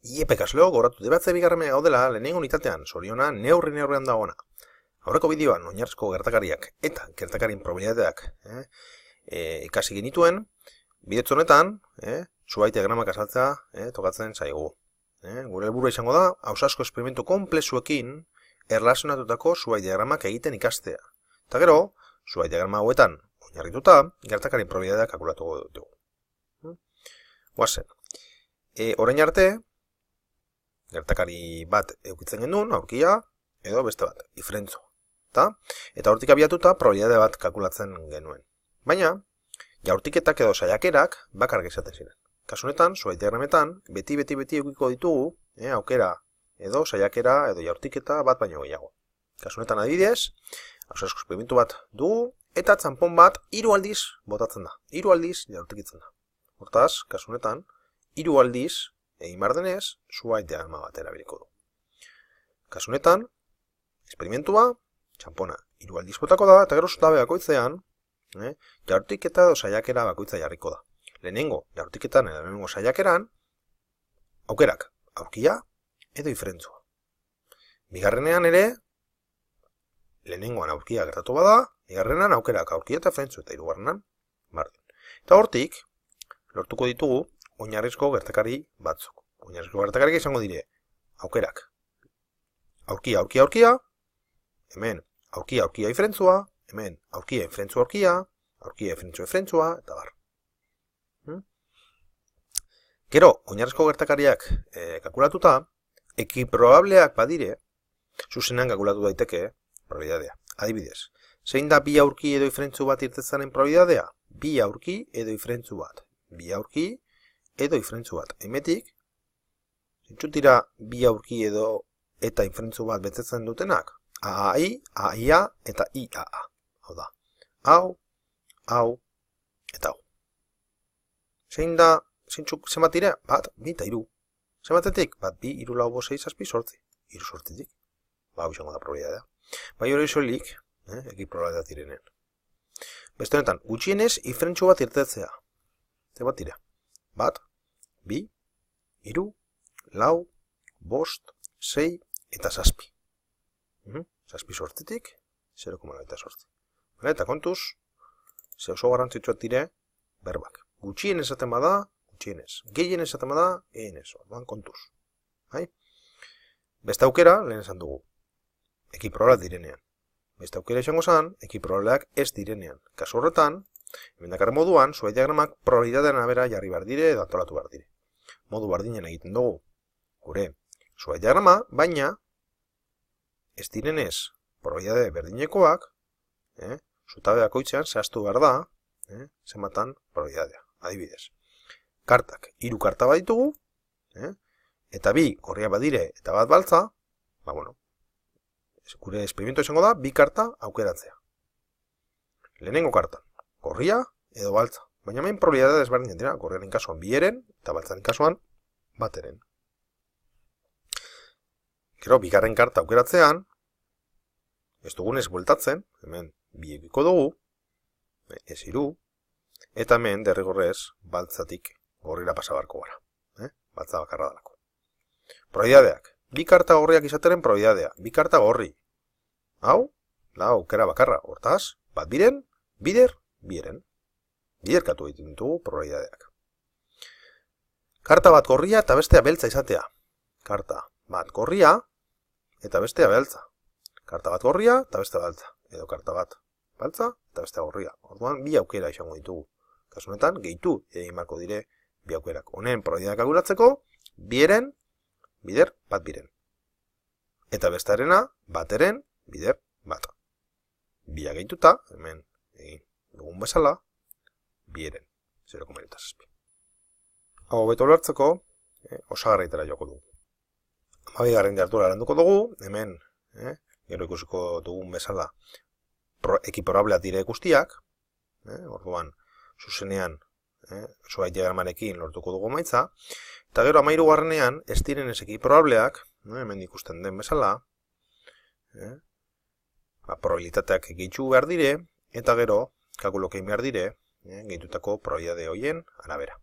Iepekasleok goratu debatze bigarren gaudela lehenengo unitatean, zoriona neurri-neurrian dagoena. Aurreko bideoan oinarrizko gertakariak eta gertakarien probabilitateak ikasi genituen, bidetz honetan, zuhaitz diagramak azaltzea tokatzen zaigu. Gure helburua izango da, ausazko esperimentu konplexuekin erlazionatutako zuhaitz diagramak egiten ikastea. Eta gero, zuhaitz diagrama hauetan oinarrituta, gertakarien probabilitateak kalkulatuko dugu. Guazen. Orain arte, gertakari bat eukitzen genuen, aurkia, edo beste bat, ifrentzo. Eta hortik abiatuta probabilitate bat kalkulatzen genuen. Baina, jaurtiketak edo saiakerak bakarrik izaten ziren. Kasu honetan, zuhaitz diagrametan, beti eukiko ditugu, aukera edo saiakera edo jaurtiketa bat baino gehiago. Kasu honetan adibidez, ausazko esperimentu bat dugu, eta txanpon bat 3 aldiz botatzen da. 3 aldiz jaurtikitzen da. Hortaz, kasu honetan, 3 aldiz egin behar denez, zuhaitz diagrama bat erabiliko du. Kasu honetan, esperimentua, txanpona 3 aldiz botako da, eta gero zutabe bakoitzean, jaurtiketa edo saiakera bakoitza jarriko da. Lehenengo jaurtiketan edo lehenengo saiakeran, aukerak, aurkia edo ifrentzua. Bigarrenean ere, lehenengoan aurkia gertatu bada, bigarrenean aukerak, aurkia eta ifrentzua, eta hirugarrenean bardin. Eta hortik, lortuko ditugu oinarrizko gertakari batzuk. Oinarrizko gertakariak izango dire, aukerak, aurkia, hemen aurkia, ifrentzua, hemen aurkia, ifrentzua, aurkia, ifrentzua, eta bar. Gero, oinarrizko gertakariak kalkulatuta, ekiprobableak badire, zuzenean kalkulatu daiteke probabilitatea. Adibidez, zein da bi aurki edo ifrentzu bat irtetzaren probabilitatea? Bi aurki edo ifrentzu bat. Bi aurki edo ifrentzu bat. Hemetik, zintzutira bi aurki edo eta ifrentzu bat betetzen dutenak? AAI, AIA eta IAA. Hau da, hau, eta hau. Zein da, zenbat dira? Bat, bi eta hiru. Zenbatetik? Bat, bi, hiru, lau, bost, sei, zazpi, zortzi. Hiru zortzitik. Hau izango da probabilitatea. Bai hori soilik, ekiprobabilitatea direnean. Beste honetan, gutxienez ifrentzu bat irtetzea. Zenbat dira? Bat, bi, hiru, lau, bost, sei eta zazpi. Zazpi sortzitik, 0,08. Eta kontuz, ze oso garrantzitsuak dire, berbak. Gutxien esaten bada, gutxienez. Gehien esaten bada, gehienez. Orduan kontuz. Beste aukera, lehen esan dugu. Ekiprobableak direnean. Beste aukera izango zen, ekiprobableak ez direnean. Kasu horretan, emendakarren moduan, zuhaitz diagramak probabilitatearen arabera jarri behar dire edo antolatu behar dire. Modu bardinen egiten dugu. Gure, zuhaitz diagrama, baina, ez direnez, probabilitate berdinekoak, zutabe bakoitzean zehaztu behar da, zenbatan probabilitatea. Adibidez, kartak, 3 karta bat ditugu, eta 2 gorria badire eta bat baltza, gure esperimentu izango da, 2 karta aukeratzea. Lehenengo kartan, gorria edo baltza. Baina hemen probabilitatea desberdinen dira, gorriaren kasuan 2 eren, eta baltzaren kasuan bat eren. Gero, bigarren karta aukeratzean, ez dugunez bueltatzen, hemen 2 egiko dugu, ez 3, eta hemen derrigorrez baltzatik gorrira pasabarko gara. Baltza bakarra dalako. Probabilitateak. 2 karta gorriak izateren probabilitatea. 2 karta gorri. Hau, da aukera bakarra. Hortaz, bat biren, bider, bieren. Biderkatu egiten ditugu probabilitateak. Karta bat gorria eta bestea beltza izatea. Karta bat gorria eta bestea beltza. Karta bat gorria eta bestea beltza. Edo karta bat baltza eta bestea gorria. Orduan, 2 aukera izango ditugu. Kasu honetan, gehitu egin marko dire 2 aukerak. Honen probabilitatea kalkulatzeko, bieren, bider, bat biren. Eta bestearena, bateren, bider, bat. 2 gehituta, hemen egin dugun bezala, bieren, 0,7. Hau beto ulertzeko, osagarrietara joko dugu. 12. jarduera landuko dugu, hemen, gero ikusiko dugun bezala, ekiprobableak dire guztiak, orduan, zuzenean, zuhaitz diagramarekin lortuko dugu maitza, eta gero 13. ez diren ez ekiprobableak, hemen ikusten den bezala, probabilitateak gehitu behar dire, eta gero, kalkulokein behar dire, gehitutako probabilitate horien arabera.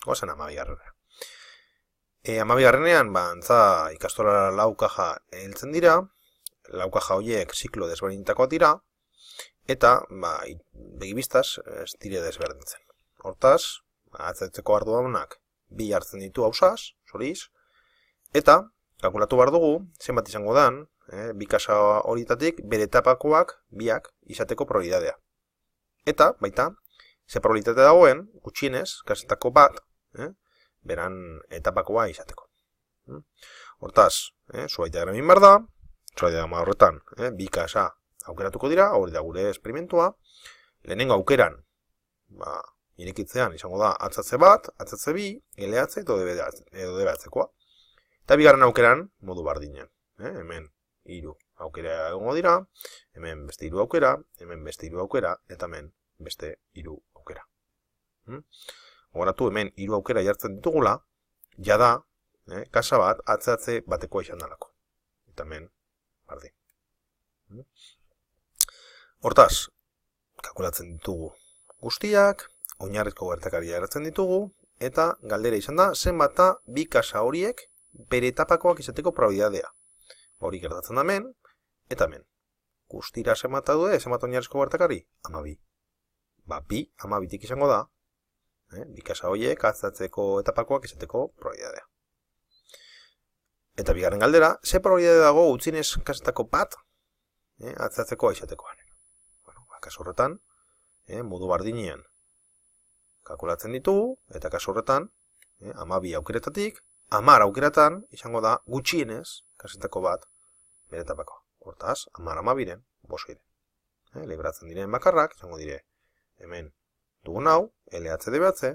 Goazen 12. Amabigarrenean, antza ikastola lau kaja heltzen dira, lau kaja horiek ziklo desberdintakoak dira, eta begibistaz ez dire desberdintzen. Hortaz, atzetzeko ardudunak bi hartzen ditu ausaz, zoriz, eta kalkulatu behar dugu, zenbat izango dan, bi kasa horietatik bere etapakoak biak izateko probabilitatea. Eta, baita, ze probabilitate dagoen, gutxienez, kasetako bat, beran etapakoa izateko. Hortaz, zuaita diagramin behar da, zuaita diagrama horretan, bi kasa aukeratuko dira, hori da gure esperimentua, lehenengo aukeran, irekitzean izango da atzatze bat, atzatze bi, eleatze edo debeatzekoa. Eta bigarren aukeran, modu bardinen. Hemen hiru aukera egongo dira, hemen beste hiru aukera, hemen beste hiru aukera, eta hemen beste hiru aukera. Gogoratu hemen hiru aukera jartzen ditugula, jada, kasa bat atzatze batekoa izan dalako. Eta hemen, bardin. Hortaz, kalkulatzen ditugu guztiak, oinarrizko gertakaria eratzen ditugu, eta galdera izan da, zenbata bi kasa horiek bere etapakoak izateko probabilitatea. Hori gertatzen da hemen, eta hemen. Guztira zenbata du, zenbata oinarrizko gertakari? 12. Bi, 12tik izango da, bi kasa horiek atzatzeko etapakoak izateko probabilitatea. Eta bigarren galdera, ze probabilitate dago utzinez kasetako bat atzatzekoa izatekoan. Kasu horretan, modu bardinean kalkulatzen ditugu, eta kasu horretan, 12 aukeretatik, 10 aukeratan izango da gutxienez kasetako bat bere etapakoa. Hortaz, 10 12-ren, 5 diren. Libratzen diren bakarrak, izango dire, hemen dugun hau, eleatze debeatze,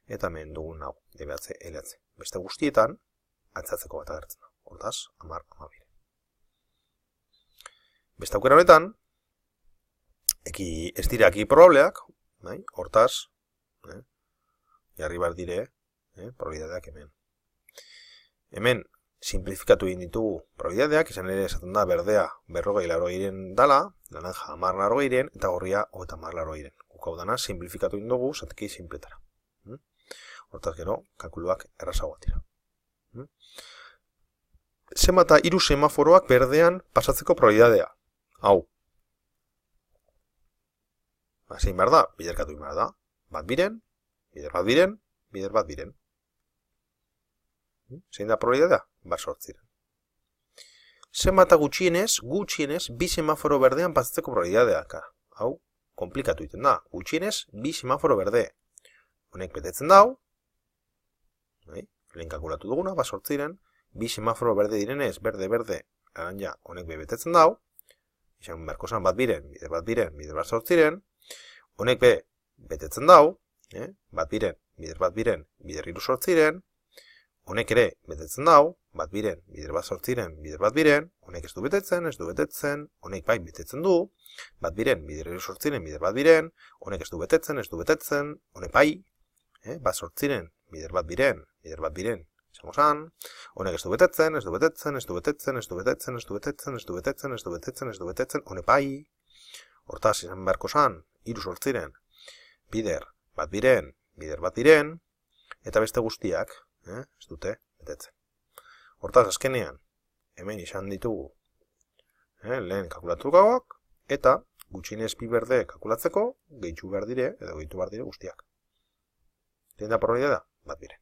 eta hemen dugun hau, debeatze eleatze. Beste guztietan, atzatzeko bat agertzen da. Hortaz, 10 12-ren. Beste aukera honetan, ez dira eki probableak, hortaz, jarri behar dire, probabilitateak hemen. Hemen, simplifikatu egin ditugu probabilitateak, izan ere esaten da berdea 40-80 dala, naranja 10-80, eta gorria 30-80. Guk hau dana, simplifikatu egin dugu, zateki simpletara. Hortaz gero, kalkuluak errazagoak dira. Zenbata hiru semaforoak berdean pasatzeko probabilitatea. Hau. Zein behar da, biderkatu egin behar da. Bat biren, bider bat biren, bider bat biren. Zein da probabilitatea? Bat 8. Zenbata gutxienez, bi semaforo berdean pasatzeko probabilitatea. Hau, komplikatu egiten da. Gutxienez, bi semaforo berde. Honek betetzen dau. Lehen kalkulatu duguna, bat 8. Bi semaforo berde direnez, berde, laranja, honek betetzen dau. Izan beharko zan bat biren, bider bat 8. Honek betetzen dau, bat biren, bider hiru 8. Honek ere betetzen dau, bat biren, bider bat 8, honek ez du betetzen, honek bai betetzen du, bat biren, bider hiru 8, bider bat biren, honek ez du betetzen, honek bai, bat 8, bider bat biren, izango zan, honek ez du betetzen, honek bai, hortaz izan beharko zan, hiru 8, bider bat biren, eta beste guztiak, ez dute betetzen. Hortaz, azkenean, hemen izan ditugu, lehen kalkulatu gauak, eta gutxienez bi berde kalkulatzeko, gehitu behar dire guztiak. Zein da probabilitatea? Bat biren.